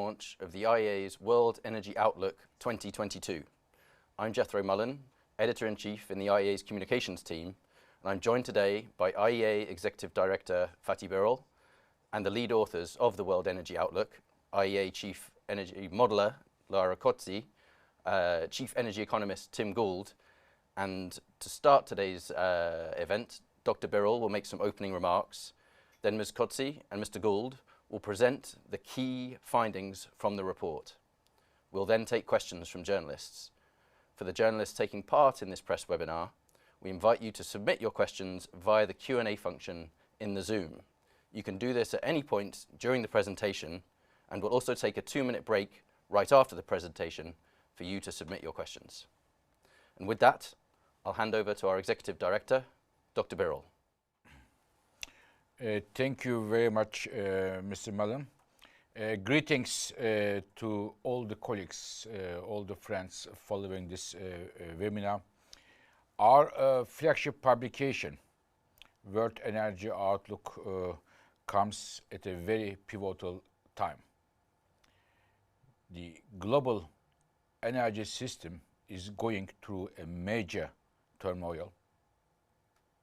launch of the IEA's World Energy Outlook 2022. I'm Jethro Mullen, Editor-in-Chief in the IEA's Communications team, and I'm joined today by IEA Executive Director Fatih Birol and the lead authors of the World Energy Outlook, IEA Chief Energy Modeler Lara Kotzi, Chief Energy Economist Tim Gould, and to start today's event, Dr. Birol will make some opening remarks. Then Ms. Kotzi and Mr. Gould will present the key findings from the report. We'll then take questions from journalists. For the journalists taking part in this press webinar, we invite you to submit your questions via the Q&A function in the Zoom. You can do this at any point during the presentation, and we'll also take a 2-minute break right after the presentation for you to submit your questions. And with that, I'll hand over to our Executive Director, Dr. Birol. Thank you very much, Mr. Mullen. Greetings to all the colleagues, all the friends following this webinar. Our flagship publication, World Energy Outlook, comes at a very pivotal time. The global energy system is going through a major turmoil,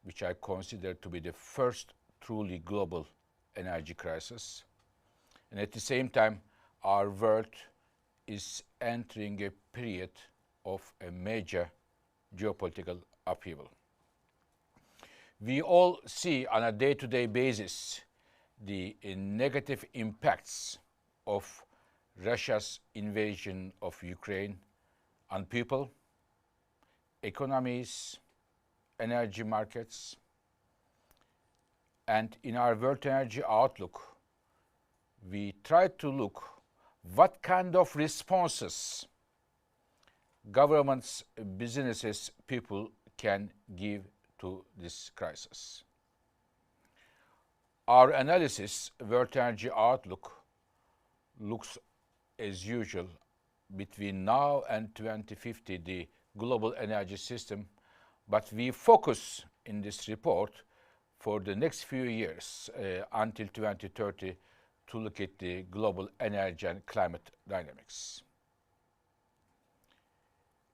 which I consider to be the first truly global energy crisis. And at the same time, our world is entering a period of a major geopolitical upheaval. We all see on a day-to-day basis the negative impacts of Russia's invasion of Ukraine on people, economies, energy markets. And in our World Energy Outlook, we try to look what kind of responses governments, businesses, people can give to this crisis. Our analysis, World Energy Outlook, looks as usual between now and 2050, the global energy system, but we focus in this report for the next few years until 2030 to look at the global energy and climate dynamics.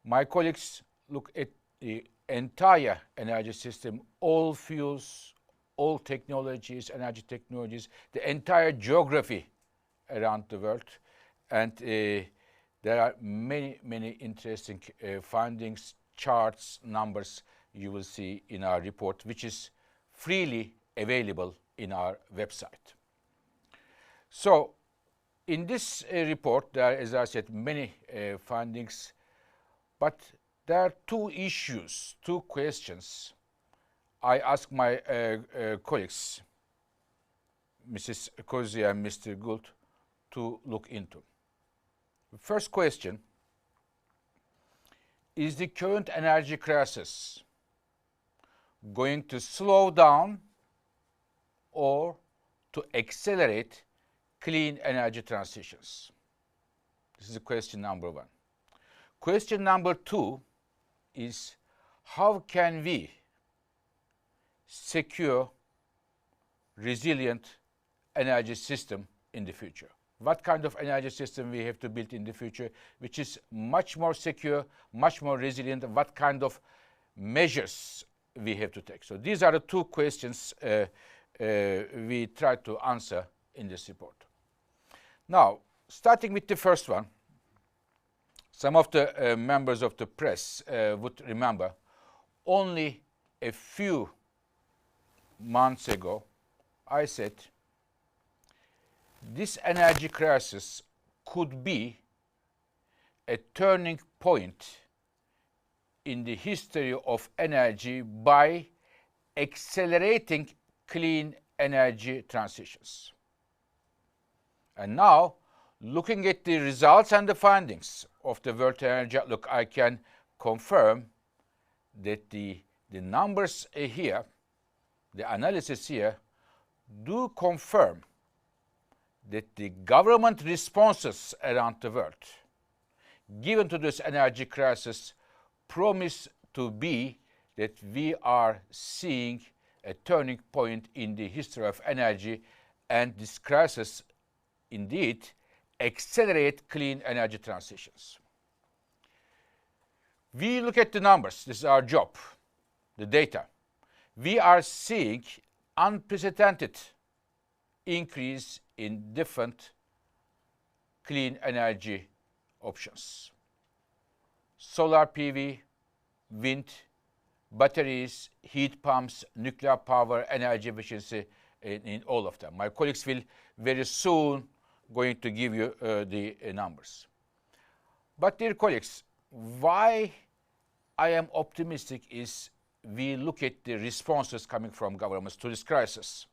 My colleagues look at the entire energy system, all fuels, all technologies, energy technologies, the entire geography around the world. And there are many, many interesting findings, charts, numbers you will see in our report, which is freely available in our website. So in this report, there are, as I said, many findings, but there are two issues, two questions I ask my colleagues, Mrs. Kotzi and Mr. Gould, to look into. The first question, is the current energy crisis going to slow down or to accelerate clean energy transitions? This is question number one. Question number two is, how can we secure resilient energy system in the future? What kind of energy system we have to build in the future, which is much more secure, much more resilient, and what kind of measures we have to take? So these are the two questions we try to answer in this report. Now, starting with the first one, some of the members of the press would remember only a few months ago, I said this energy crisis could be a turning point in the history of energy by accelerating clean energy transitions. And now, looking at the results and the findings of the World Energy Outlook, I can confirm that the numbers here, the analysis here, do confirm that the government responses around the world given to this energy crisis promise to be that we are seeing a turning point in the history of energy, and this crisis indeed accelerate clean energy transitions. We look at the numbers. This is our job, the data. We are seeing unprecedented increase in different clean energy options. Solar PV, wind, batteries, heat pumps, nuclear power, energy efficiency in all of them. My colleagues will very soon going to give you the numbers. But dear colleagues, why I am optimistic is we look at the responses coming from governments to this crisis.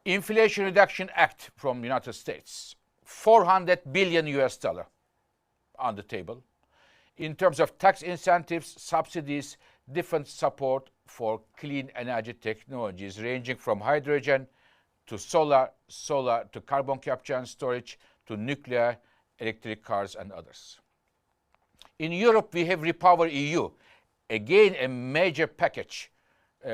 Inflation Reduction Act from the United States, $400 billion on the table. In terms of tax incentives, subsidies, different support for clean energy technologies ranging from hydrogen to solar to carbon capture and storage to nuclear, electric cars and others. In Europe, we have Repower EU, again a major package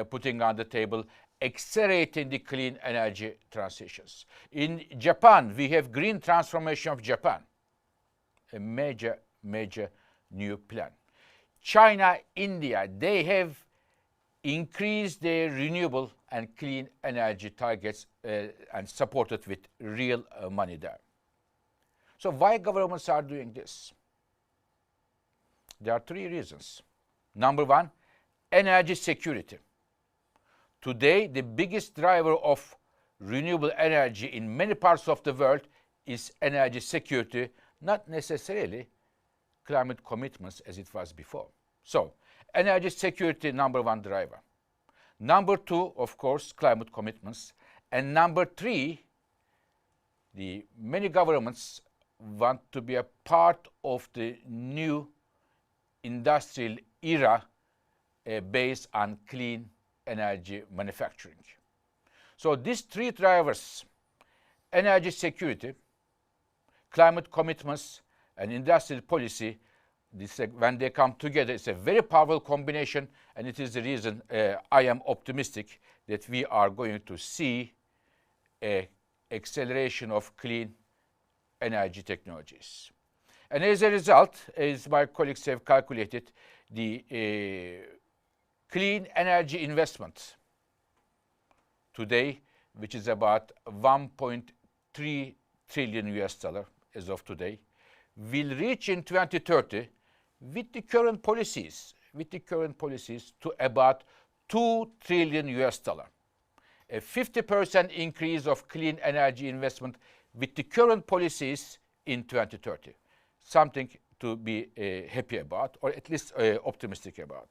putting on the table, accelerating the clean energy transitions. In Japan, we have Green Transformation of Japan, a major new plan. China, India, they have increased their renewable and clean energy targets and supported with real money there. So why governments are doing this? There are three reasons. Number one, energy security. Today, the biggest driver of renewable energy in many parts of the world is energy security, not necessarily climate commitments as it was before. So, energy security, number one driver. Number two, of course, climate commitments. And number three, the many governments want to be a part of the new industrial era based on clean energy manufacturing. So these three drivers, energy security, climate commitments, and industrial policy, when they come together, it's a very powerful combination, and it is the reason I am optimistic that we are going to see an acceleration of clean energy technologies. And as a result, as my colleagues have calculated, the clean energy investment today, which is about $1.3 trillion as of today, will reach in 2030 with the current policies to about $2 trillion. A 50% increase of clean energy investment with the current policies in 2030. Something to be happy about, or at least optimistic about.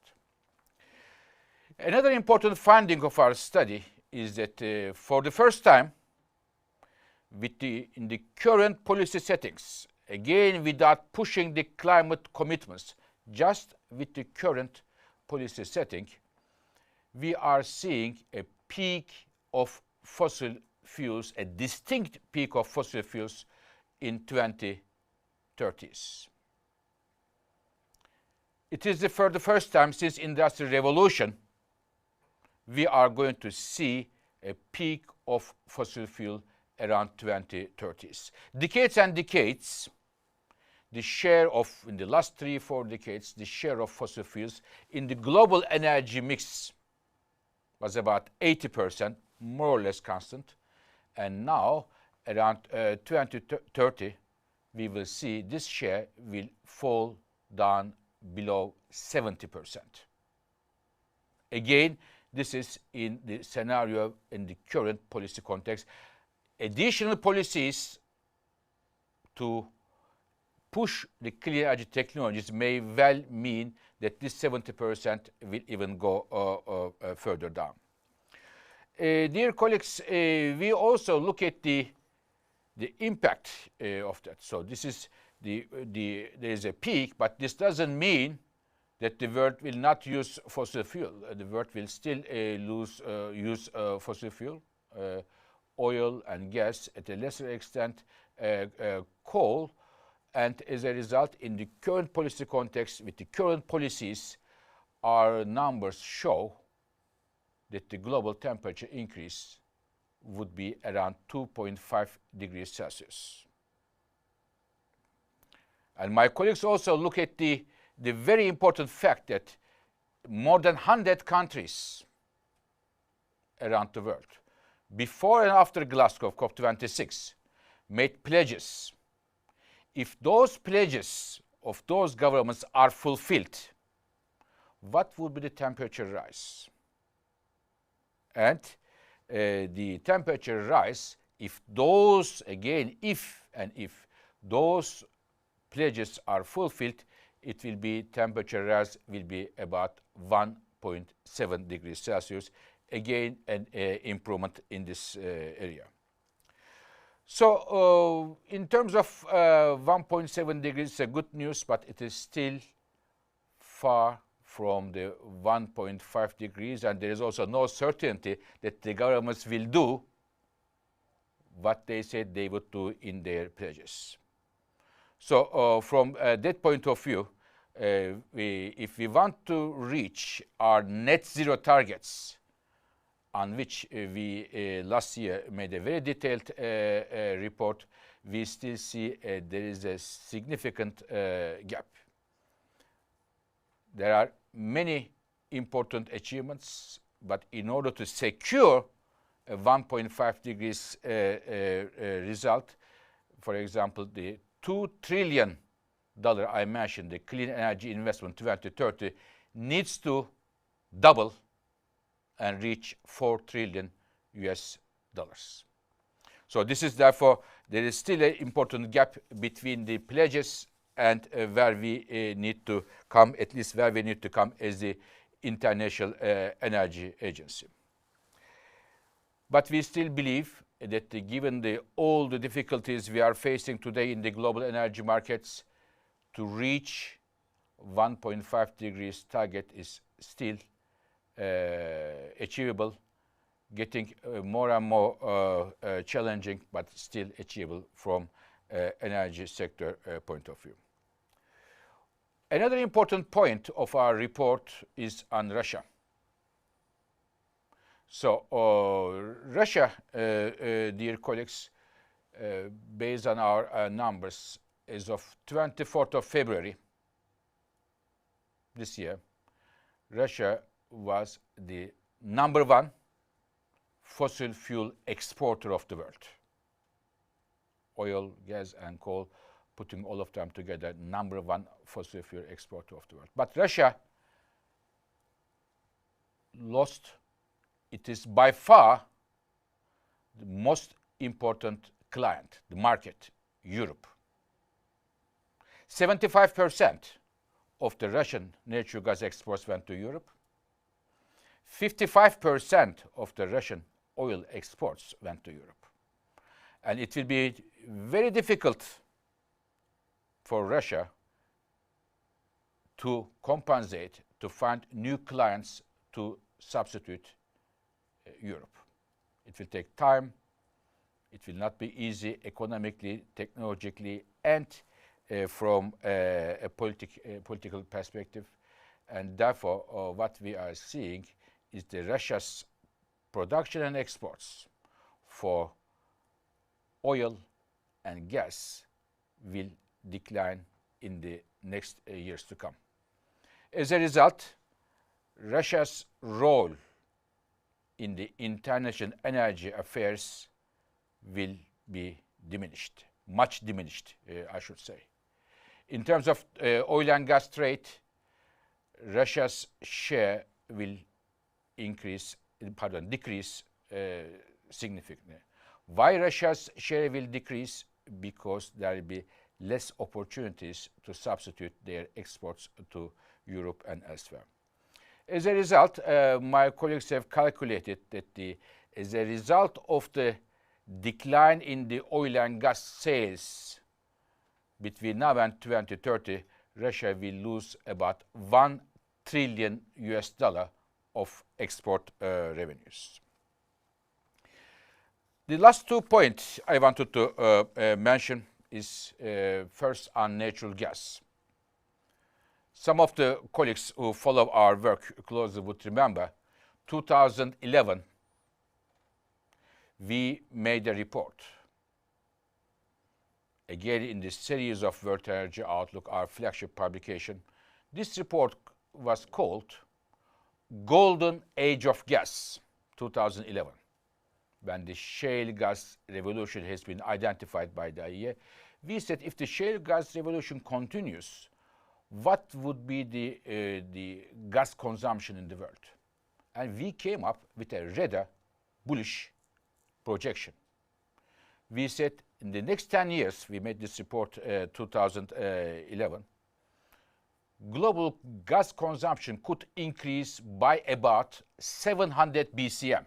Another important finding of our study is that for the first time, in the current policy settings, again without pushing the climate commitments, just with the current policy setting, we are seeing a peak of fossil fuels, a distinct peak of fossil fuels in 2030s. It is for the first time since Industrial Revolution we are going to see a peak of fossil fuel around 2030s. Decades and decades, the share of, in the last 3-4 decades, the share of fossil fuels in the global energy mix was about 80%, more or less constant. And now, around 2030, we will see this share will fall down below 70%. Again, this is in the scenario in the current policy context. Additional policies to push the clean energy technologies may well mean that this 70% will even go further down. Dear colleagues, we also look at the impact of that. So this is there is a peak, but this doesn't mean that the world will not use fossil fuel. The world will still use fossil fuel, oil and gas, at a lesser extent coal. And as a result, in the current policy context, with the current policies, our numbers show that the global temperature increase would be around 2.5 degrees Celsius. And my colleagues also look at the very important fact that more than 100 countries around the world, before and after Glasgow COP26, made pledges. If those pledges of those governments are fulfilled, what would be the temperature rise? And the temperature rise, if those, again, if those pledges are fulfilled, it will be temperature rise will be about 1.7 degrees Celsius. Again, an improvement in this area. So in terms of 1.7 degrees, it's a good news, but it is still far from the 1.5 degrees, and there is also no certainty that the governments will do what they said they would do in their pledges. So from that point of view, if we want to reach our net zero targets, on which we last year made a very detailed report, we still see there is a significant gap. There are many important achievements, but in order to secure a 1.5 degrees result, for example, the $2 trillion I mentioned, the clean energy investment 2030, needs to double and reach $4 trillion US dollars. So this is therefore, there is still an important gap between the pledges and where we need to come, at least where we need to come as the International Energy Agency. But we still believe that given all the difficulties we are facing today in the global energy markets, to reach 1.5 degrees target is still achievable, getting more and more challenging, but still achievable from energy sector point of view. Another important point of our report is on Russia. So Russia, dear colleagues, based on our numbers, as of 24th of February this year, Russia was the #1 fossil fuel exporter of the world. Oil, gas, and coal, putting all of them together, #1 fossil fuel exporter of the world. But Russia lost, it is by far the most important client, the market, Europe. 75% of the Russian natural gas exports went to Europe. 55% of the Russian oil exports went to Europe. And it will be very difficult for Russia to compensate, to find new clients to substitute Europe. It will take time. It will not be easy economically, technologically, and from a political perspective. And therefore, what we are seeing is the Russia's production and exports for oil and gas will decline in the next years to come. As a result, Russia's role in the international energy affairs will be diminished, much diminished, I should say. In terms of oil and gas trade, Russia's share will decrease significantly. Why Russia's share will decrease? Because there will be less opportunities to substitute their exports to Europe and elsewhere. As a result, my colleagues have calculated that as a result of the decline in the oil and gas sales between now and 2030, Russia will lose about $1 trillion US of export revenues. The last 2 points I wanted to mention is first on natural gas. Some of the colleagues who follow our work closely would remember 2011, we made a report. Again, in this series of World Energy Outlook, our flagship publication, this report was called Golden Age of Gas, 2011, when the shale gas revolution has been identified by the IEA. We said if the shale gas revolution continues, what would be the gas consumption in the world? And we came up with a rather bullish projection. We said in the next 10 years, we made this report 2011, global gas consumption could increase by about 700 BCM.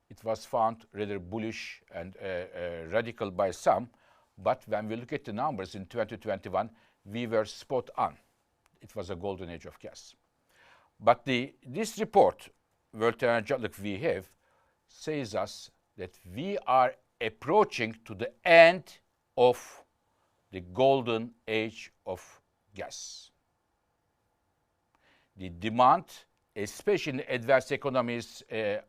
It was found rather bullish and radical by some, but when we look at the numbers in 2021, we were spot on. It was a golden age of gas. But this report, World Energy Outlook we have, says us that we are approaching to the end of the golden age of gas. The demand, especially in advanced economies,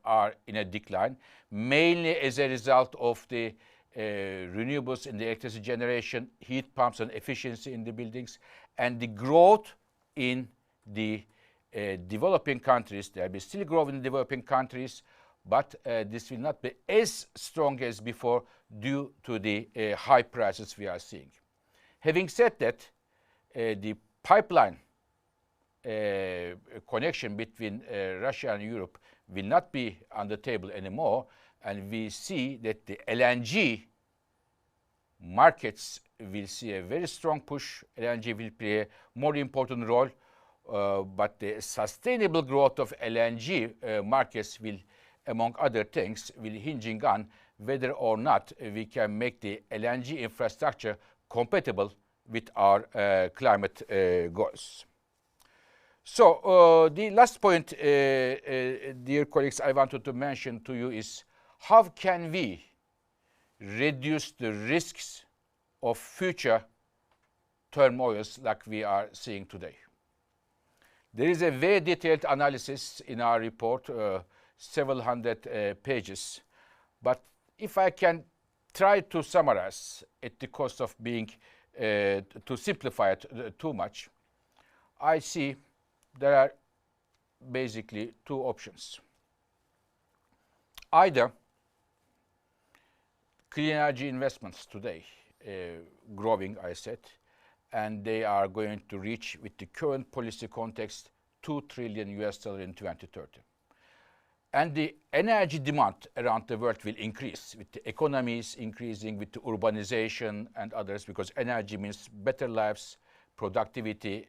are in a decline, mainly as a result of the renewables in the electricity generation, heat pumps and efficiency in the buildings, and the growth in the developing countries. There will be still growth in developing countries, but this will not be as strong as before due to the high prices we are seeing. Having said that, the pipeline connection between Russia and Europe will not be on the table anymore, and we see that the LNG markets will see a very strong push. LNG will play a more important role, but the sustainable growth of LNG markets will, among other things, will hinging on whether or not we can make the LNG infrastructure compatible with our climate goals. So the last point, dear colleagues, I wanted to mention to you is how can we reduce the risks of future turmoils like we are seeing today. There is a very detailed analysis in our report, several hundred pages, but if I can try to summarize at the cost of being to simplify it too much, I see there are basically two options. Either clean energy investments today growing, I said, and they are going to reach, with the current policy context, $2 trillion in 2030. And the energy demand around the world will increase with the economies increasing, with the urbanization and others, because energy means better lives, productivity,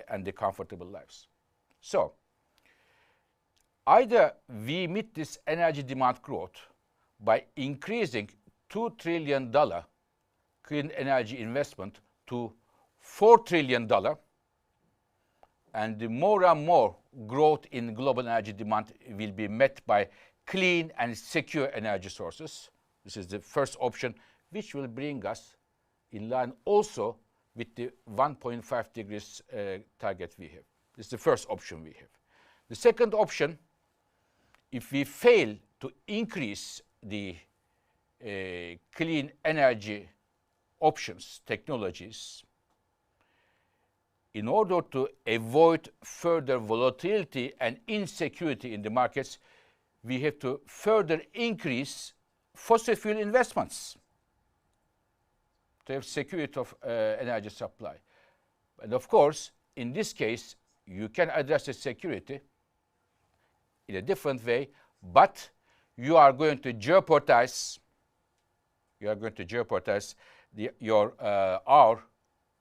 and the comfortable lives. So, either we meet this energy demand growth by increasing $2 trillion clean energy investment to $4 trillion, and the more and more growth in global energy demand will be met by clean and secure energy sources. This is the first option, which will bring us in line also with the 1.5 degrees target we have. This is the first option we have. The second option, if we fail to increase the clean energy options, technologies, in order to avoid further volatility and insecurity in the markets, we have to further increase fossil fuel investments to have security of energy supply. And of course, in this case, you can address the security in a different way, but you are going to jeopardize our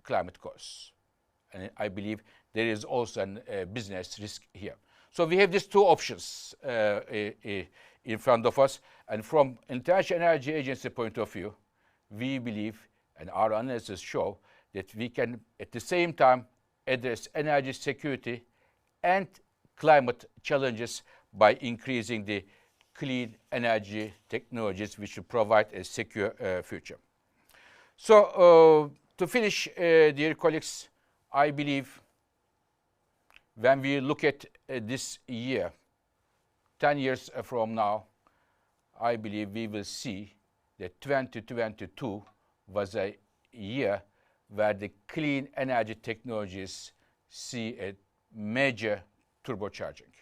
climate goals. And I believe there is also a business risk here. So we have these two options in front of us. And from International Energy Agency point of view, we believe, and our analysis show, that we can at the same time address energy security and climate challenges by increasing the clean energy technologies which will provide a secure future. So to finish, dear colleagues, I believe when we look at this year, 10 years from now, I believe we will see that 2022 was a year where the clean energy technologies see a major turbocharging.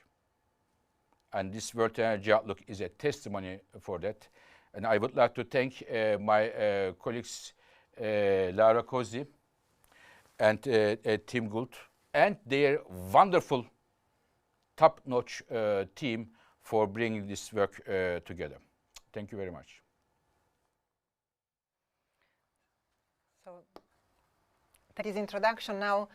And this World Energy Outlook is a testimony for that. And I would like to thank my colleagues Lara Cosi and Tim Gould and their wonderful top-notch team for bringing this work together. Thank you very much. So, that is introduction. Now,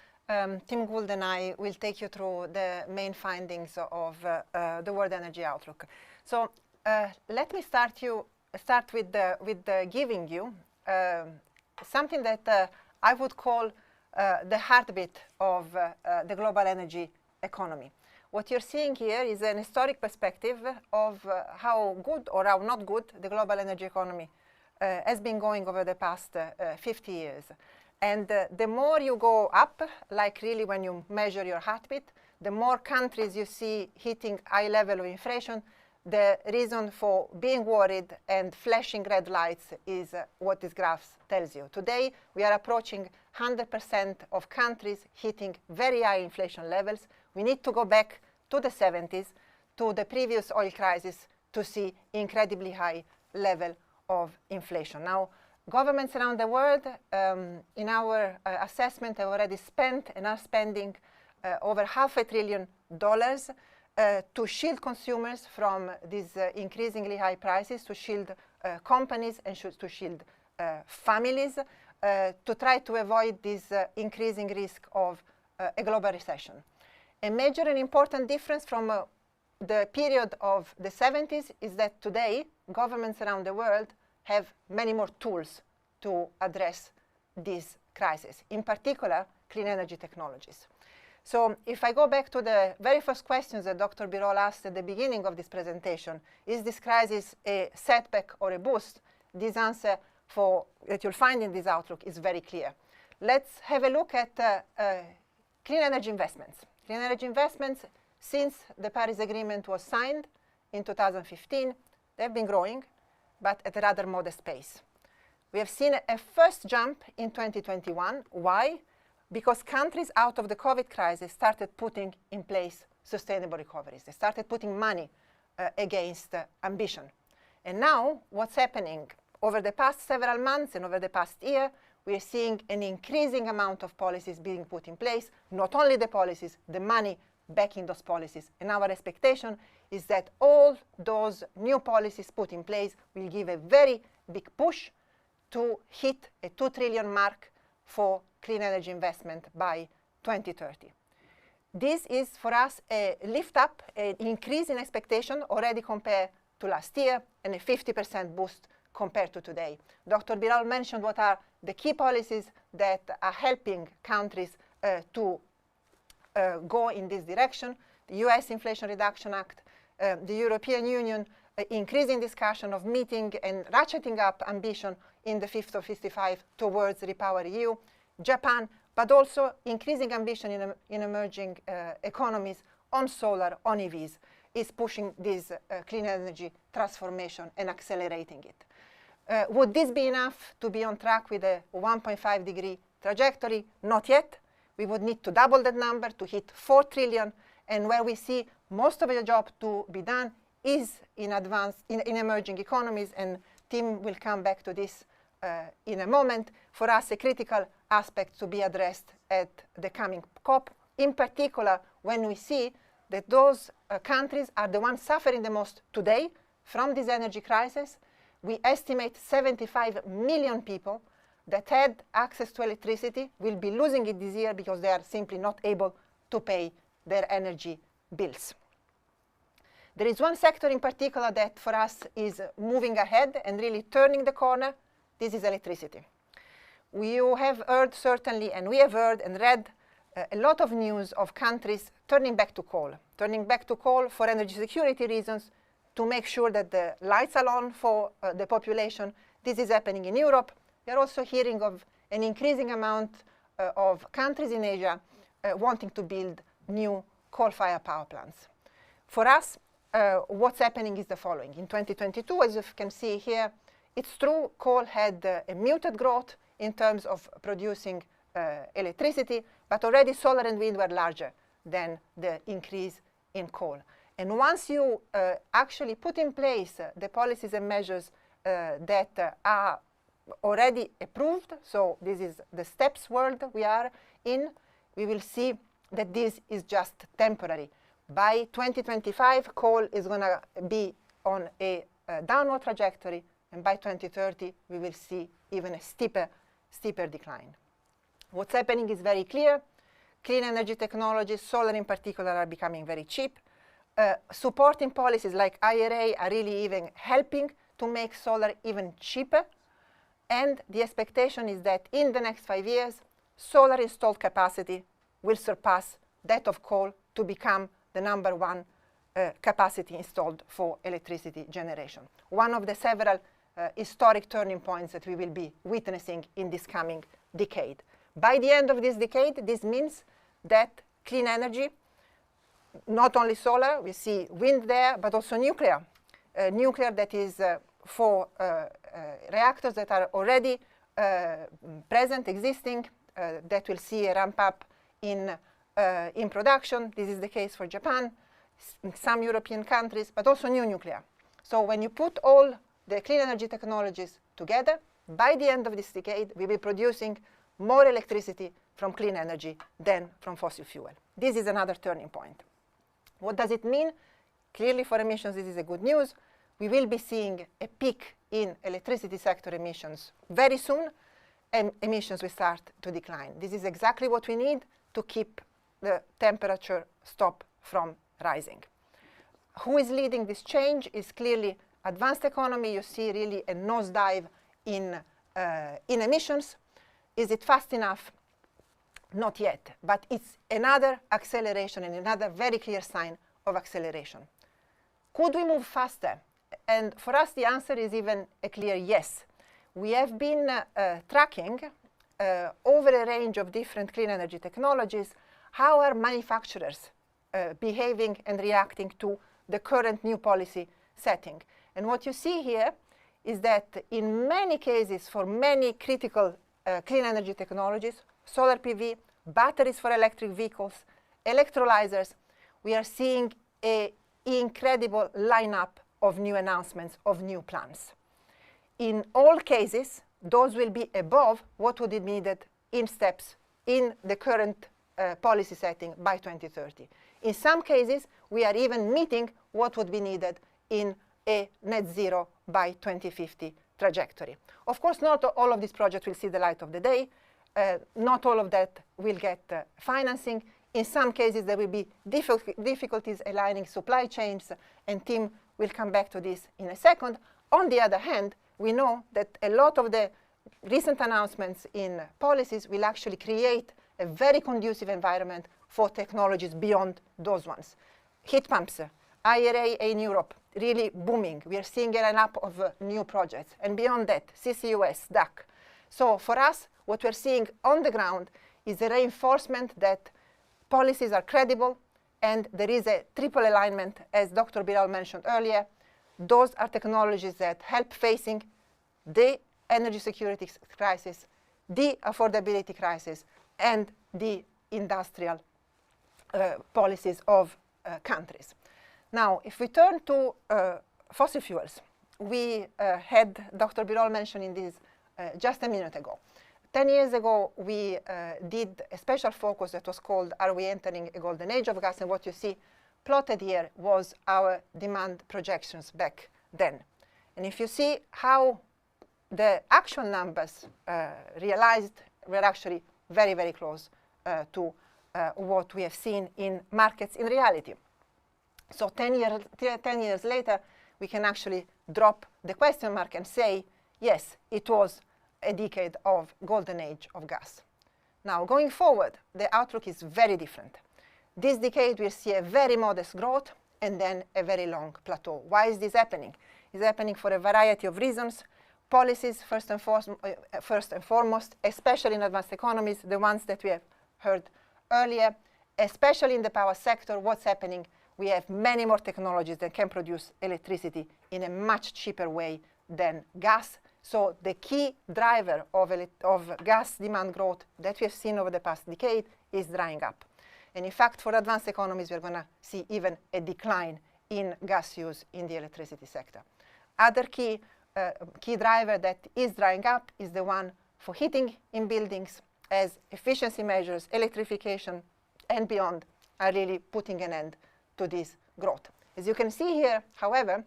Tim Gould and I will take you through the main findings of the World Energy Outlook. So, let me start with giving you something that I would call the heartbeat of the global energy economy. What you're seeing here is an historic perspective of how good or how not good the global energy economy has been going over the past 50 years. And the more you go up, like really when you measure your heartbeat, the more countries you see hitting high level of inflation, the reason for being worried and flashing red lights is what this graph tells you. Today, we are approaching 100% of countries hitting very high inflation levels. We need to go back to the 70s, to the previous oil crisis, to see incredibly high level of inflation. Now, governments around the world, in our assessment, have already spent and are spending over $500 billion to shield consumers from these increasingly high prices, to shield companies and to shield families, to try to avoid this increasing risk of a global recession. A major and important difference from the period of the 70s is that today governments around the world have many more tools to address this crisis, in particular clean energy technologies. So if I go back to the very first questions that Dr. Birol asked at the beginning of this presentation, is this crisis a setback or a boost? This answer that you'll find in this outlook is very clear. Let's have a look at clean energy investments. Clean energy investments, since the Paris Agreement was signed in 2015, they've been growing, but at a rather modest pace. We have seen a first jump in 2021. Why? Because countries out of the COVID crisis started putting in place sustainable recoveries. They started putting money against ambition. And now, what's happening? Over the past several months and over the past year, we are seeing an increasing amount of policies being put in place, not only the policies, the money backing those policies. And our expectation is that all those new policies put in place will give a very big push to hit a 2 trillion mark for clean energy investment by 2030. This is, for us, a lift up, an increase in expectation already compared to last year, and a 50% boost compared to today. Dr. Birol mentioned what are the key policies that are helping countries to go in this direction. The US Inflation Reduction Act, the European Union increasing discussion of meeting and ratcheting up ambition in the Fit for 55 towards Repower EU, Japan, but also increasing ambition in emerging economies on solar, on EVs, is pushing this clean energy transformation and accelerating it. Would this be enough to be on track with a 1.5 degree trajectory? Not yet. We would need to double that number to hit 4 trillion, and where we see most of the job to be done is in emerging economies, and Tim will come back to this in a moment. For us, a critical aspect to be addressed at the coming COP, in particular when we see that those countries are the ones suffering the most today from this energy crisis. We estimate 75 million people that had access to electricity will be losing it this year because they are simply not able to pay their energy bills. There is one sector in particular that for us is moving ahead and really turning the corner. This is electricity. You have heard certainly, and we have heard and read a lot of news of countries turning back to coal for energy security reasons, to make sure that the lights are on for the population. This is happening in Europe. We are also hearing of an increasing amount of countries in Asia wanting to build new coal-fired power plants. For us, what's happening is the following. In 2022, as you can see here, it's true coal had a muted growth in terms of producing electricity, but already solar and wind were larger than the increase in coal. And once you actually put in place the policies and measures that are already approved, so this is the steps world we are in, we will see that this is just temporary. By 2025, coal is going to be on a downward trajectory, and by 2030, we will see even a steeper decline. What's happening is very clear. Clean energy technologies, solar in particular, are becoming very cheap. Supporting policies like IRA are really even helping to make solar even cheaper. And the expectation is that in the next 5 years, solar installed capacity will surpass that of coal to become the #1 capacity installed for electricity generation. One of the several historic turning points that we will be witnessing in this coming decade. By the end of this decade, this means that clean energy, not only solar, we see wind there, but also nuclear. Nuclear that is for reactors that are already present, existing, that will see a ramp up in production. This is the case for Japan, some European countries, but also new nuclear. So when you put all the clean energy technologies together, by the end of this decade, we will be producing more electricity from clean energy than from fossil fuel. This is another turning point. What does it mean? Clearly for emissions, this is a good news. We will be seeing a peak in electricity sector emissions very soon, and emissions will start to decline. This is exactly what we need to keep the temperature stop from rising. Who is leading this change is clearly advanced economy. You see really a nosedive in emissions. Is it fast enough? Not yet, but it's another acceleration and another very clear sign of acceleration. Could we move faster? And for us, the answer is even a clear yes. We have been tracking over a range of different clean energy technologies how are manufacturers behaving and reacting to the current new policy setting. And what you see here is that in many cases, for many critical clean energy technologies, solar PV, batteries for electric vehicles, electrolyzers, we are seeing an incredible lineup of new announcements, of new plans. In all cases, those will be above what would be needed in steps in the current policy setting by 2030. In some cases, we are even meeting what would be needed in a net zero by 2050 trajectory. Of course, not all of these projects will see the light of the day. Not all of that will get financing. In some cases, there will be difficulties aligning supply chains, and Tim will come back to this in a second. On the other hand, we know that a lot of the recent announcements in policies will actually create a very conducive environment for technologies beyond those ones. Heat pumps, IRA in Europe, really booming. We are seeing a lineup of new projects. And beyond that, CCUS, DAC. So for us, what we're seeing on the ground is a reinforcement that policies are credible, and there is a triple alignment, as Dr. Birol mentioned earlier. Those are technologies that help facing the energy security crisis, the affordability crisis, and the industrial policies of countries. Now, if we turn to fossil fuels, we had Dr. Birol mentioning this just a minute ago. 10 years ago, we did a special focus that was called Are We Entering a Golden Age of Gas? And what you see plotted here was our demand projections back then. And if you see how the actual numbers realized, we're actually very, very close to what we have seen in markets in reality. So 10 years later, we can actually drop the question mark and say, yes, it was a decade of golden age of gas. Now, going forward, the outlook is very different. This decade, we'll see a very modest growth and then a very long plateau. Why is this happening? It's happening for a variety of reasons. Policies, first and foremost, especially in advanced economies, the ones that we have heard earlier, especially in the power sector, what's happening we have many more technologies that can produce electricity in a much cheaper way than gas. So the key driver of gas demand growth that we have seen over the past decade is drying up. And in fact, for advanced economies, we're going to see even a decline in gas use in the electricity sector. Other key driver that is drying up is the one for heating in buildings, as efficiency measures, electrification, and beyond are really putting an end to this growth. As you can see here, however,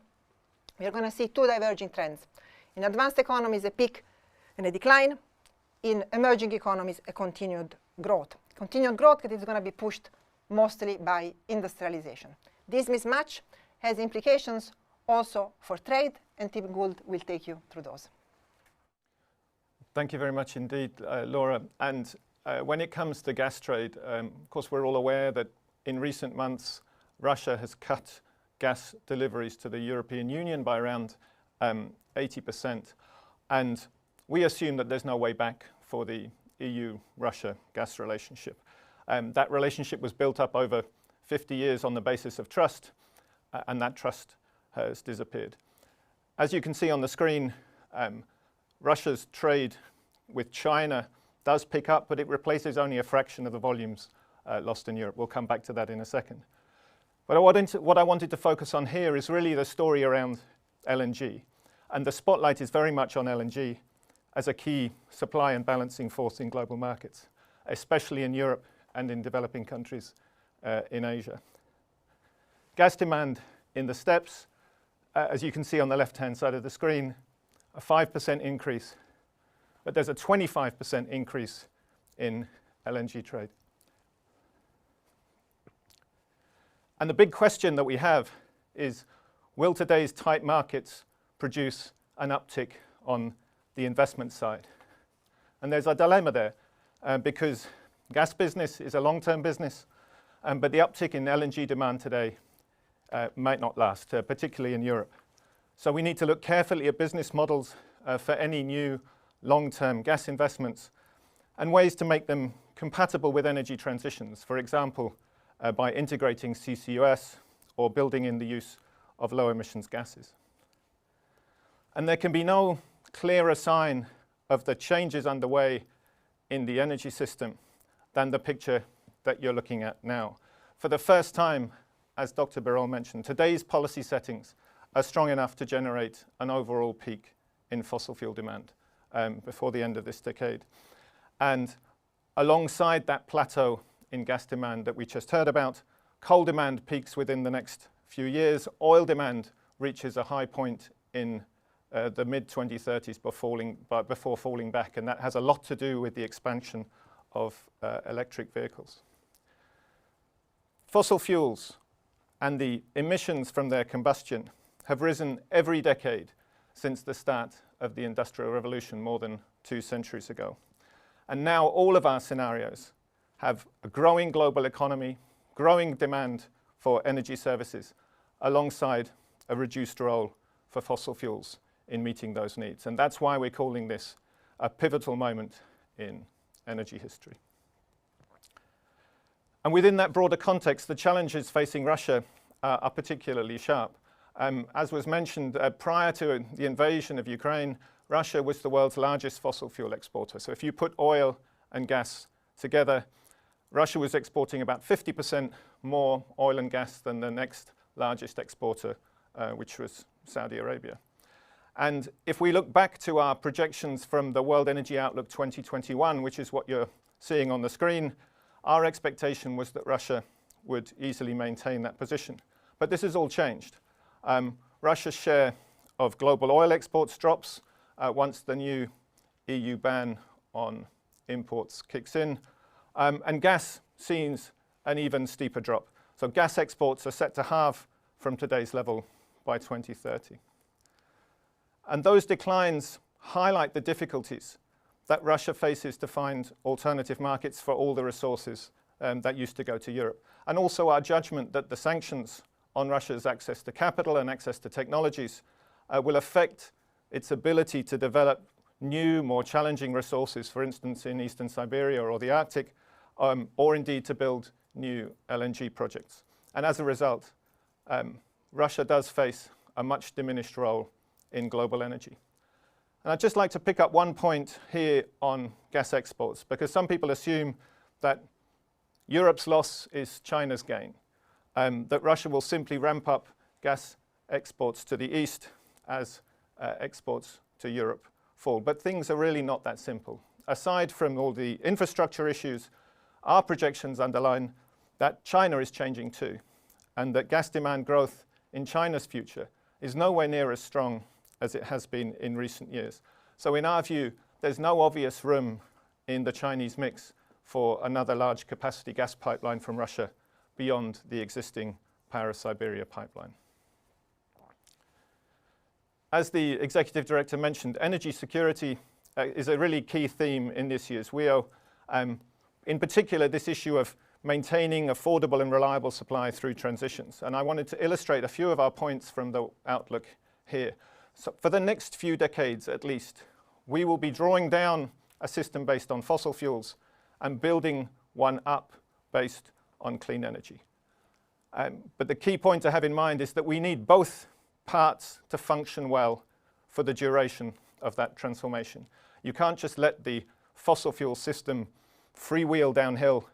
we are going to see two diverging trends. In advanced economies, a peak and a decline. In emerging economies, a continued growth. Continued growth that is going to be pushed mostly by industrialization. This mismatch has implications also for trade, and Tim Gould will take you through those. Thank you very much indeed, Laura. And when it comes to gas trade, of course, we're all aware that in recent months, Russia has cut gas deliveries to the European Union by around 80%. And we assume that there's no way back for the EU-Russia gas relationship. That relationship was built up over 50 years on the basis of trust, and that trust has disappeared. As you can see on the screen, Russia's trade with China does pick up, but it replaces only a fraction of the volumes lost in Europe. We'll come back to that in a second. But what I wanted to focus on here is really the story around LNG. And the spotlight is very much on LNG as a key supply and balancing force in global markets, especially in Europe and in developing countries in Asia. Gas demand in the steppes, as you can see on the left-hand side of the screen, a 5% increase, but there's a 25% increase in LNG trade. And the big question that we have is, will today's tight markets produce an uptick on the investment side? And there's a dilemma there, because gas business is a long-term business, but the uptick in LNG demand today might not last, particularly in Europe. So we need to look carefully at business models for any new long-term gas investments and ways to make them compatible with energy transitions, for example, by integrating CCUS or building in the use of low emissions gases. And there can be no clearer sign of the changes underway in the energy system than the picture that you're looking at now. For the first time, as Dr. Birol mentioned, today's policy settings are strong enough to generate an overall peak in fossil fuel demand before the end of this decade. And alongside that plateau in gas demand that we just heard about, coal demand peaks within the next few years. Oil demand reaches a high point in the mid-2030s before falling back, and that has a lot to do with the expansion of electric vehicles. Fossil fuels and the emissions from their combustion have risen every decade since the start of the Industrial Revolution more than 2 centuries ago. And now all of our scenarios have a growing global economy, growing demand for energy services, alongside a reduced role for fossil fuels in meeting those needs. And that's why we're calling this a pivotal moment in energy history. And within that broader context, the challenges facing Russia are particularly sharp. As was mentioned, prior to the invasion of Ukraine, Russia was the world's largest fossil fuel exporter. So if you put oil and gas together, Russia was exporting about 50% more oil and gas than the next largest exporter, which was Saudi Arabia. And if we look back to our projections from the World Energy Outlook 2021, which is what you're seeing on the screen, our expectation was that Russia would easily maintain that position. But this has all changed. Russia's share of global oil exports drops once the new EU ban on imports kicks in. And gas sees an even steeper drop. So gas exports are set to halve from today's level by 2030. And those declines highlight the difficulties that Russia faces to find alternative markets for all the resources that used to go to Europe. And also our judgment that the sanctions on Russia's access to capital and access to technologies will affect its ability to develop new, more challenging resources, for instance, in Eastern Siberia or the Arctic, or indeed to build new LNG projects. And as a result, Russia does face a much diminished role in global energy. And I'd just like to pick up one point here on gas exports, because some people assume that Europe's loss is China's gain, that Russia will simply ramp up gas exports to the east as exports to Europe fall. But things are really not that simple. Aside from all the infrastructure issues, our projections underline that China is changing too, and that gas demand growth in China's future is nowhere near as strong as it has been in recent years. So in our view, there's no obvious room in the Chinese mix for another large capacity gas pipeline from Russia beyond the existing Paris-Siberia pipeline. As the Executive Director mentioned, energy security is a really key theme in this year's WEO. In particular, this issue of maintaining affordable and reliable supply through transitions. And I wanted to illustrate a few of our points from the outlook here. So for the next few decades at least, we will be drawing down a system based on fossil fuels and building one up based on clean energy. But the key point to have in mind is that we need both parts to function well for the duration of that transformation. You can't just let the fossil fuel system freewheel downhill,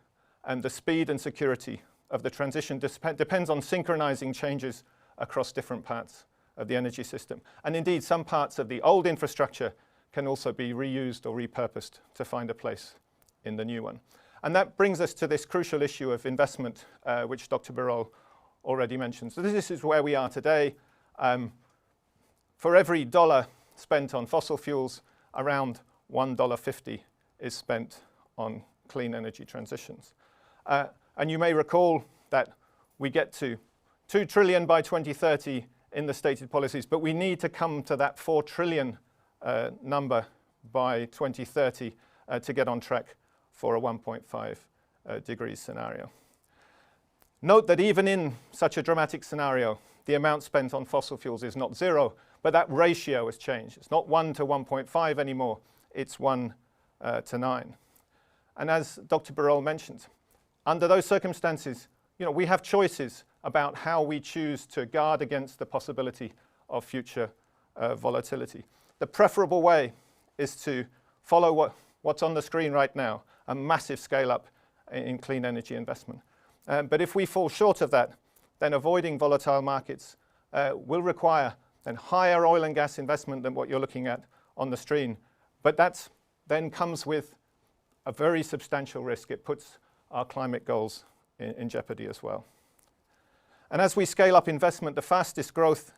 and the speed and security of the transition depends on synchronizing changes across different parts of the energy system. And indeed, some parts of the old infrastructure can also be reused or repurposed to find a place in the new one. And that brings us to this crucial issue of investment, which Dr. Birol already mentioned. So this is where we are today. For every dollar spent on fossil fuels, around $1.50 is spent on clean energy transitions. And you may recall that we get to 2 trillion by 2030 in the stated policies, but we need to come to that 4 trillion number by 2030 to get on track for a 1.5 degrees scenario. Note that even in such a dramatic scenario, the amount spent on fossil fuels is not zero, but that ratio has changed. It's not 1 to 1.5 anymore, it's 1 to 9. And as Dr. Birol mentioned, under those circumstances, we have choices about how we choose to guard against the possibility of future volatility. The preferable way is to follow what's on the screen right now, a massive scale up in clean energy investment. But if we fall short of that, then avoiding volatile markets will require then higher oil and gas investment than what you're looking at on the screen. But that then comes with a very substantial risk. It puts our climate goals in jeopardy as well. And as we scale up investment, the fastest growth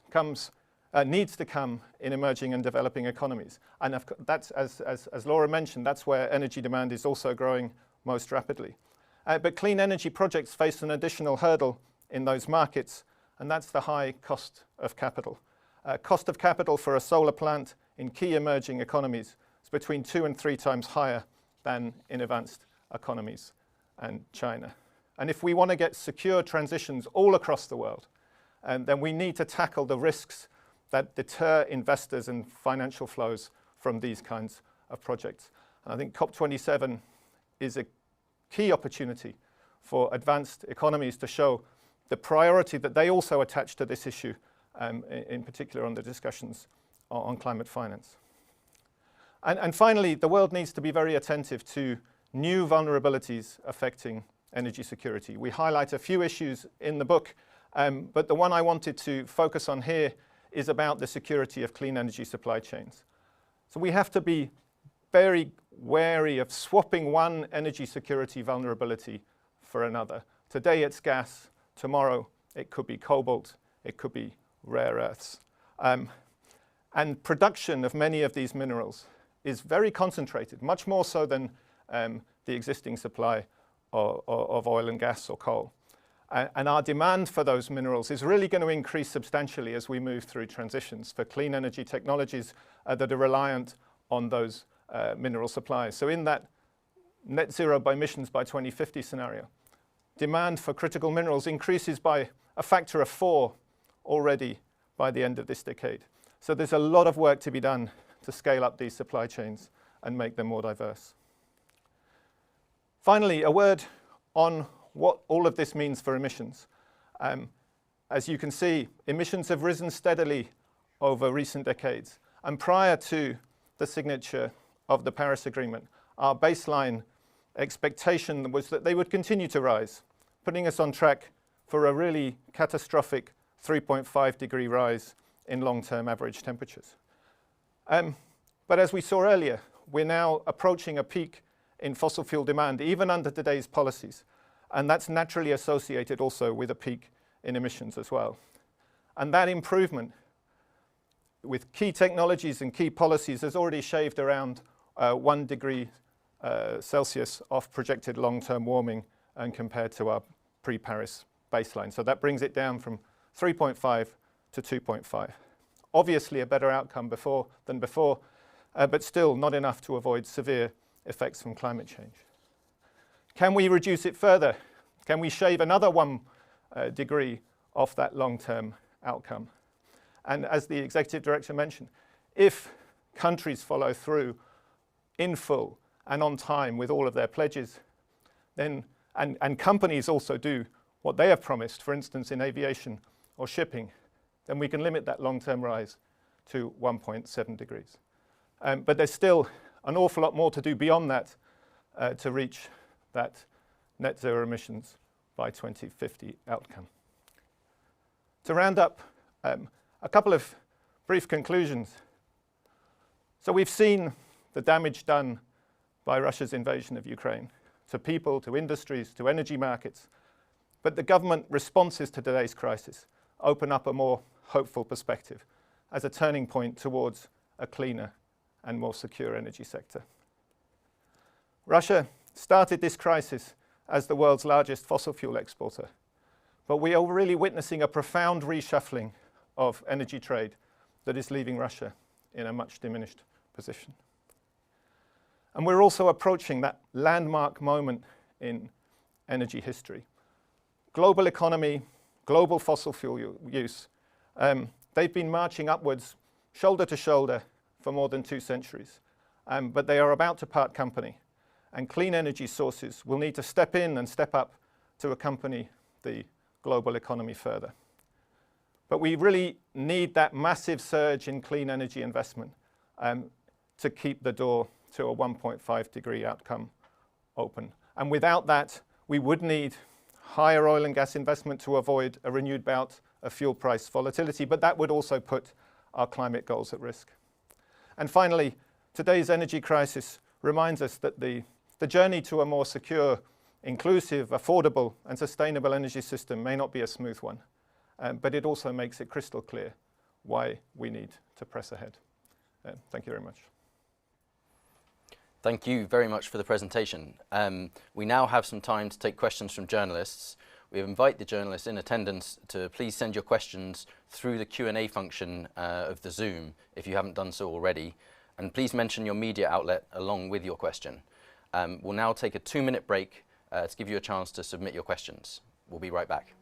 needs to come in emerging and developing economies. And that's, as Laura mentioned, that's where energy demand is also growing most rapidly. But clean energy projects face an additional hurdle in those markets, and that's the high cost of capital. Cost of capital for a solar plant in key emerging economies is between 2 and 3 times higher than in advanced economies and China. And if we want to get secure transitions all across the world, then we need to tackle the risks that deter investors and financial flows from these kinds of projects. And I think COP27 is a key opportunity for advanced economies to show the priority that they also attach to this issue, in particular on the discussions on climate finance. And finally, the world needs to be very attentive to new vulnerabilities affecting energy security. We highlight a few issues in the book, but the one I wanted to focus on here is about the security of clean energy supply chains. So we have to be very wary of swapping one energy security vulnerability for another. Today it's gas, tomorrow it could be cobalt, it could be rare earths. And production of many of these minerals is very concentrated, much more so than the existing supply of oil and gas or coal. And our demand for those minerals is really going to increase substantially as we move through transitions for clean energy technologies that are reliant on those mineral supplies. So in that net zero by emissions by 2050 scenario, demand for critical minerals increases by a factor of 4 already by the end of this decade. So there's a lot of work to be done to scale up these supply chains and make them more diverse. Finally, a word on what all of this means for emissions. as you can see, emissions have risen steadily over recent decades. And prior to the signature of the Paris Agreement, our baseline expectation was that they would continue to rise, putting us on track for a really catastrophic 3.5 degree rise in long-term average temperatures. But as we saw earlier, we're now approaching a peak in fossil fuel demand, even under today's policies. And that's naturally associated also with a peak in emissions as well. And that improvement with key technologies and key policies has already shaved around 1 degree Celsius off projected long-term warming and compared to our pre-Paris baseline. So that brings it down from 3.5 to 2.5. Obviously a better outcome than before, but still not enough to avoid severe effects from climate change. Can we reduce it further? Can we shave another 1 degree off that long-term outcome? And as the Executive Director mentioned, if countries follow through in full and on time with all of their pledges, then, and companies also do what they have promised, for instance in aviation or shipping, then we can limit that long-term rise to 1.7 degrees. But there's still an awful lot more to do beyond that to reach that net zero emissions by 2050 outcome. To round up, a couple of brief conclusions. So we've seen the damage done by Russia's invasion of Ukraine to people, to industries, to energy markets. But the government responses to today's crisis open up a more hopeful perspective as a turning point towards a cleaner and more secure energy sector. Russia started this crisis as the world's largest fossil fuel exporter, but we are really witnessing a profound reshuffling of energy trade that is leaving Russia in a much diminished position. And we're also approaching that landmark moment in energy history. Global economy, global fossil fuel use, they've been marching upwards shoulder to shoulder for more than 2 centuries, but they are about to part company, and clean energy sources will need to step in and step up to accompany the global economy further. But we really need that massive surge in clean energy investment to keep the door to a 1.5 degree outcome open. And without that, we would need higher oil and gas investment to avoid a renewed bout of fuel price volatility, but that would also put our climate goals at risk. And finally, today's energy crisis reminds us that the journey to a more secure, inclusive, affordable and sustainable energy system may not be a smooth one, but it also makes it crystal clear why we need to press ahead. Thank you very much. Thank you very much for the presentation. We now have some time to take questions from journalists. We invite the journalists in attendance to please send your questions through the Q&A function of the Zoom if you haven't done so already. And please mention your media outlet along with your question. We'll now take a 2-minute break to give you a chance to submit your questions. We'll be right back.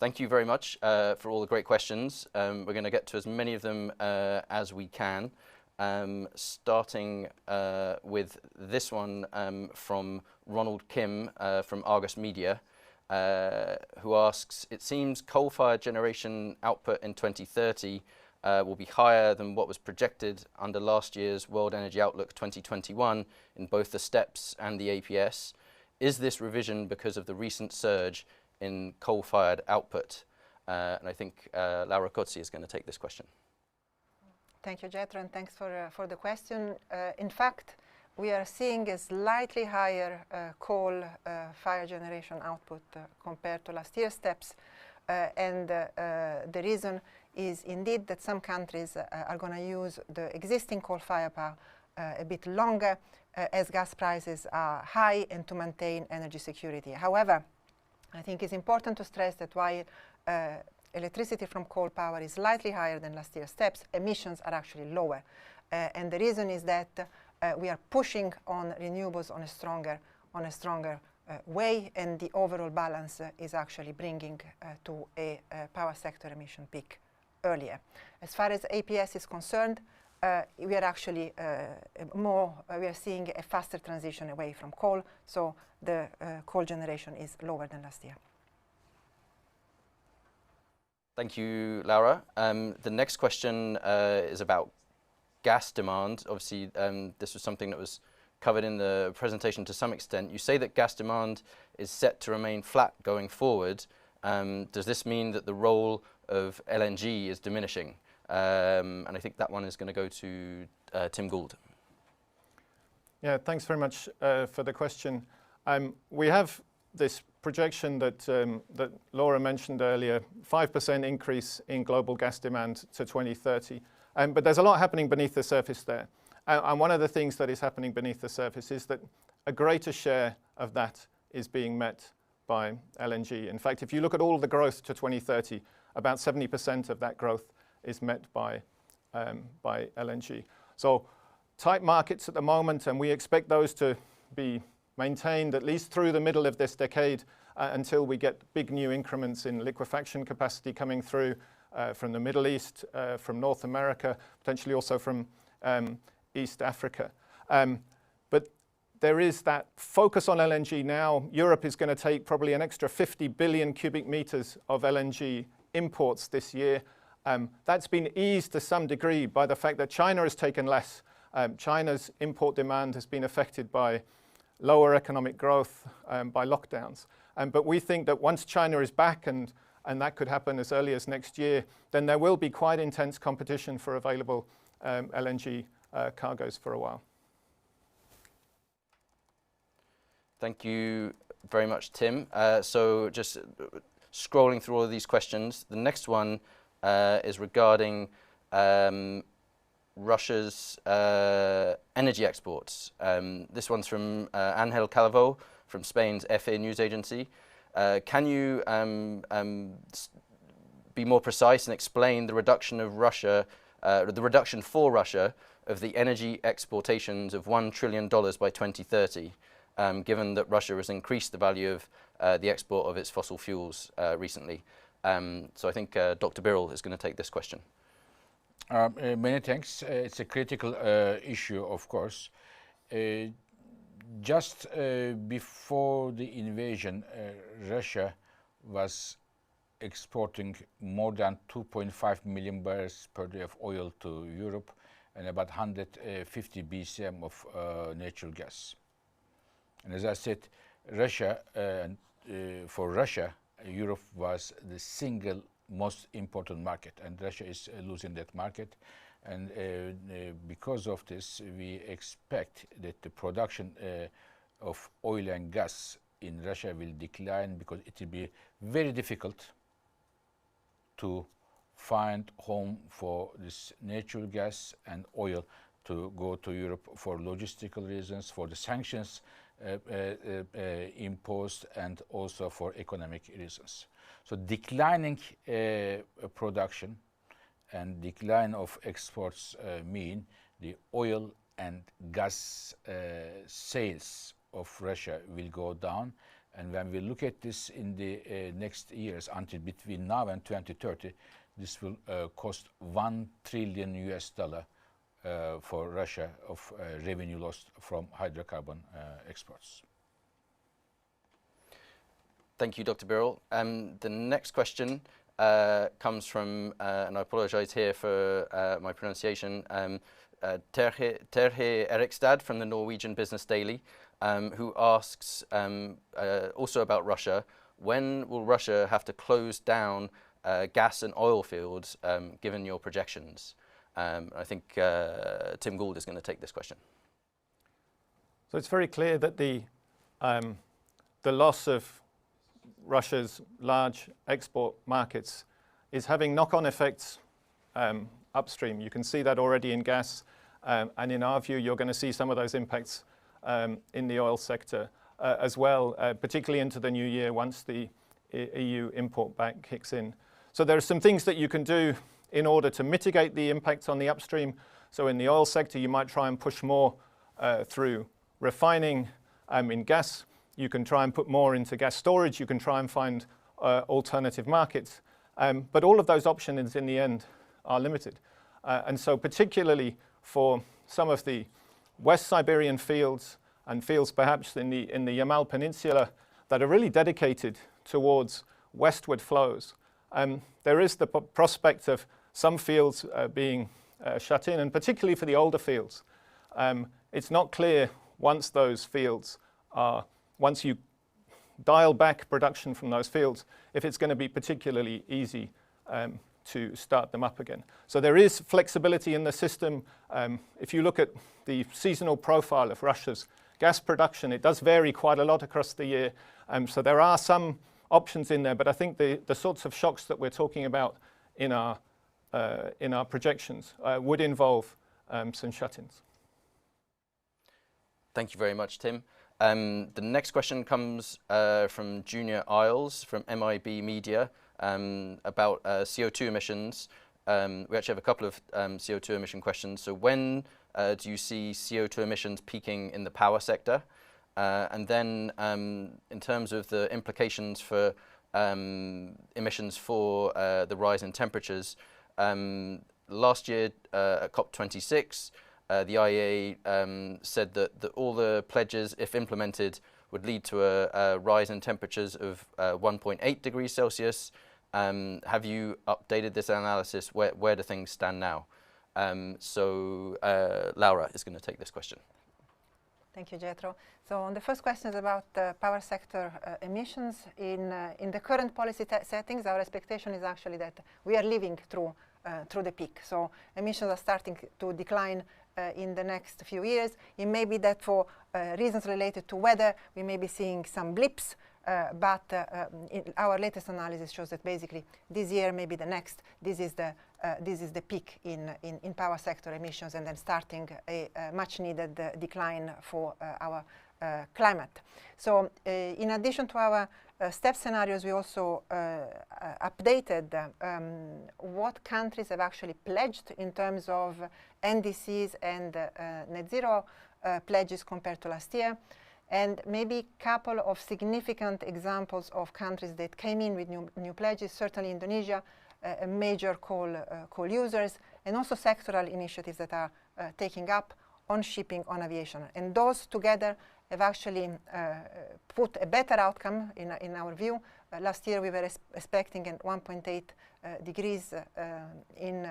Thank you very much for all the great questions. We're going to get to as many of them as we can, starting with this one from Ronald Kim from Argus Media, who asks, it seems coal-fired generation output in 2030 will be higher than what was projected under last year's World Energy Outlook 2021 in both the STEPS and the APS. Is this revision because of the recent surge in coal-fired output? And I think Laura Cozzi is going to take this question. Thank you, Jethro, and thanks for the question. In fact, we are seeing a slightly higher coal fire generation output compared to last year's STEPS. And the reason is indeed that some countries are going to use the existing coal firepower a bit longer as gas prices are high and to maintain energy security. However, I think it's important to stress that while electricity from coal power is slightly higher than last year's STEPS, emissions are actually lower. And the reason is that we are pushing on renewables on a stronger way, and the overall balance is actually bringing to a power sector emission peak earlier. As far as APS is concerned, we are actually we are seeing a faster transition away from coal, so the coal generation is lower than last year. Thank you, Laura. The next question is about gas demand. Obviously, this was something that was covered in the presentation to some extent. You say that gas demand is set to remain flat going forward. Does this mean that the role of LNG is diminishing? And I think that one is going to go to Tim Gould. Yeah, thanks very much for the question. We have this projection that that Laura mentioned earlier, 5% increase in global gas demand to 2030. But there's a lot happening beneath the surface there. And one of the things that is happening beneath the surface is that a greater share of that is being met by LNG. In fact, if you look at all the growth to 2030, about 70% of that growth is met by LNG. So tight markets at the moment, and we expect those to be maintained at least through the middle of this decade until we get big new increments in liquefaction capacity coming through from the Middle East, from North America, potentially also from East Africa. But there is that focus on LNG now. Europe is going to take probably an extra 50 billion cubic meters of LNG imports this year. That's been eased to some degree by the fact that China has taken less. China's import demand has been affected by lower economic growth, by lockdowns. But we think that once China is back, and that could happen as early as next year, then there will be quite intense competition for available LNG cargoes for a while. Thank you very much, Tim. So just scrolling through all of these questions, the next one is regarding Russia's energy exports. This one's from Angel Calvo from Spain's FA news agency. Can you be more precise and explain the reduction of Russia, the reduction for Russia of the energy exportations of $1 trillion by 2030, given that Russia has increased the value of the export of its fossil fuels recently? So I think Dr. Birol is going to take this question. Many thanks. It's a critical issue, of course. Just before the invasion, Russia was exporting more than 2.5 million barrels per day of oil to Europe and about 150 BCM of natural gas. And as I said, Russia, for Russia, Europe was the single most important market, and Russia is losing that market. And because of this, we expect that the production of oil and gas in Russia will decline, because it will be very difficult to find home for this natural gas and oil to go to Europe for logistical reasons, for the sanctions imposed, and also for economic reasons. So declining production and decline of exports mean the oil and gas sales of Russia will go down, And when we look at this in the next years, until between now and 2030, this will cost $1 trillion for Russia of revenue lost from hydrocarbon exports. Thank you, Dr. Birol. The next question comes from, and I apologize here for my pronunciation, Terje Erikstad from the Norwegian Business Daily, who asks also about Russia. When will Russia have to close down gas and oil fields, given your projections? I think Tim Gould is going to take this question. So it's very clear that the loss of Russia's large export markets is having knock-on effects upstream. You can see that already in gas, and in our view, you're going to see some of those impacts in the oil sector as well, particularly into the new year once the EU import ban kicks in. So there are some things that you can do in order to mitigate the impacts on the upstream. So in the oil sector, you might try and push more through refining. In gas, you can try and put more into gas storage. You can try and find alternative markets. But all of those options in the end are limited. And so particularly for some of the West Siberian fields and fields perhaps in the Yamal Peninsula that are really dedicated towards westward flows, there is the prospect of some fields being shut in, and particularly for the older fields. It's not clear once those fields are, once you dial back production from those fields, if it's going to be particularly easy to start them up again. So there is flexibility in the system. If you look at the seasonal profile of Russia's gas production, it does vary quite a lot across the year. So there are some options in there, but I think the sorts of shocks that we're talking about in our projections would involve some shut-ins. Thank you very much, Tim. The next question comes from Junior Isles from MIB Media about CO2 emissions. We actually have a couple of CO2 emission questions. So when do you see CO2 emissions peaking in the power sector? And then in terms of the implications for emissions for the rise in temperatures, last year at COP26, the IEA said that all the pledges, if implemented, would lead to a rise in temperatures of 1.8 degrees Celsius. Have you updated this analysis? Where do things stand now? So Laura is going to take this question. Thank you, Jethro. So on the first question is about power sector emissions. In the current policy settings, our expectation is actually that we are living through the peak. So emissions are starting to decline in the next few years. It may be that for reasons related to weather, we may be seeing some blips, but our latest analysis shows that basically this year, maybe the next, this is the peak in power sector emissions, and then starting a much needed decline for our climate. So in addition to our step scenarios, we also updated what countries have actually pledged in terms of NDCs and net zero pledges compared to last year, and maybe a couple of significant examples of countries that came in with new pledges. Certainly Indonesia, a major coal users, and also sectoral initiatives that are taking up on shipping, on aviation. And those together have actually put a better outcome in our view. Last year we were expecting a 1.8 degrees in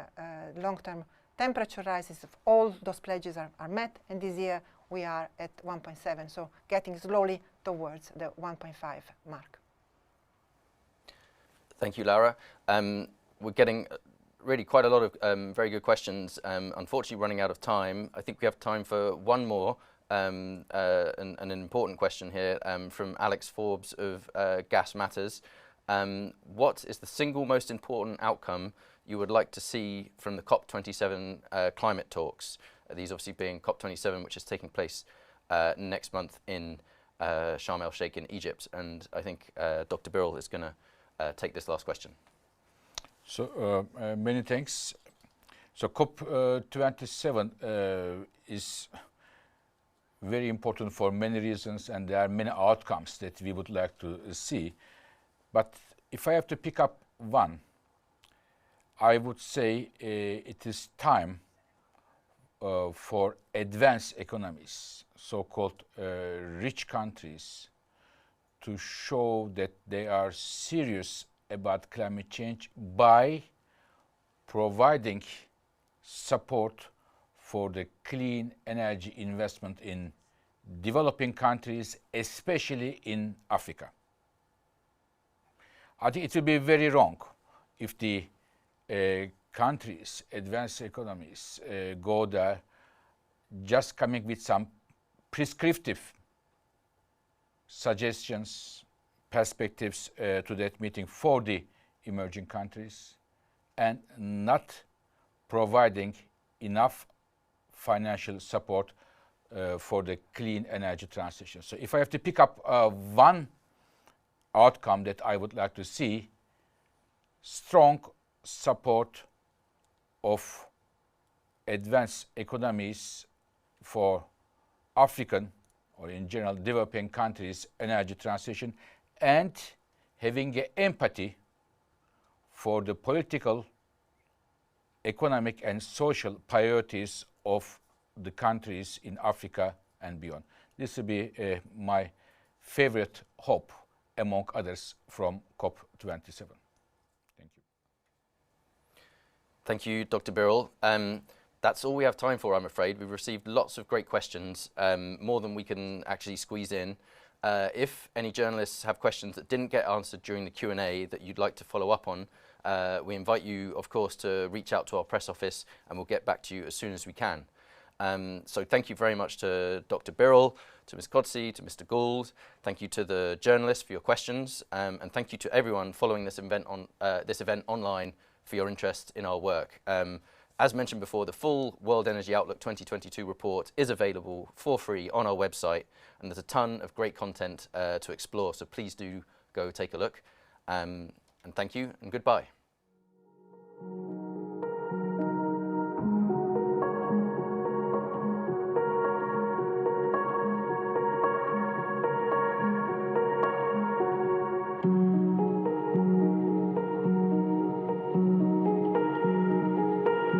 long-term temperature rises. If all those pledges are met, and this year we are at 1.7, so getting slowly towards the 1.5 mark. Thank you, Laura. We're getting really quite a lot of very good questions. Unfortunately, running out of time. I think we have time for one more, an important question here from Alex Forbes of Gas Matters. What is the single most important outcome you would like to see from the COP27 climate talks? These obviously being COP27, which is taking place next month in Sharm el-Sheikh in Egypt. And I think Dr. Birol is going to take this last question. So many thanks. So COP27 is very important for many reasons, and there are many outcomes that we would like to see. But if I have to pick up one, I would say it is time for advanced economies, so-called rich countries, to show that they are serious about climate change by providing support for the clean energy investment in developing countries, especially in Africa. I think it will be very wrong if the countries, advanced economies, go there just coming with some prescriptive suggestions, perspectives to that meeting for the emerging countries, and not providing enough financial support for the clean energy transition. So if I have to pick up one outcome that I would like to see, strong support of advanced economies for African or in general developing countries' energy transition, and having empathy for the political, economic and social priorities of the countries in Africa and beyond. This will be my favorite hope among others from COP27. Thank you. Thank you, Dr. Birol. That's all we have time for, I'm afraid. We've received lots of great questions, more than we can actually squeeze in. If any journalists have questions that didn't get answered during the Q&A that you'd like to follow up on, we invite you, of course, to reach out to our press office and we'll get back to you as soon as we can. So thank you very much to Dr. Birol, to Ms. Qodsi, to Mr. Gould. Thank you to the journalists for your questions, and thank you to everyone following this event online for your interest in our work. As mentioned before, the full World Energy Outlook 2022 report is available for free on our website, and there's a ton of great content to explore, so please do go take a look. And thank you and goodbye.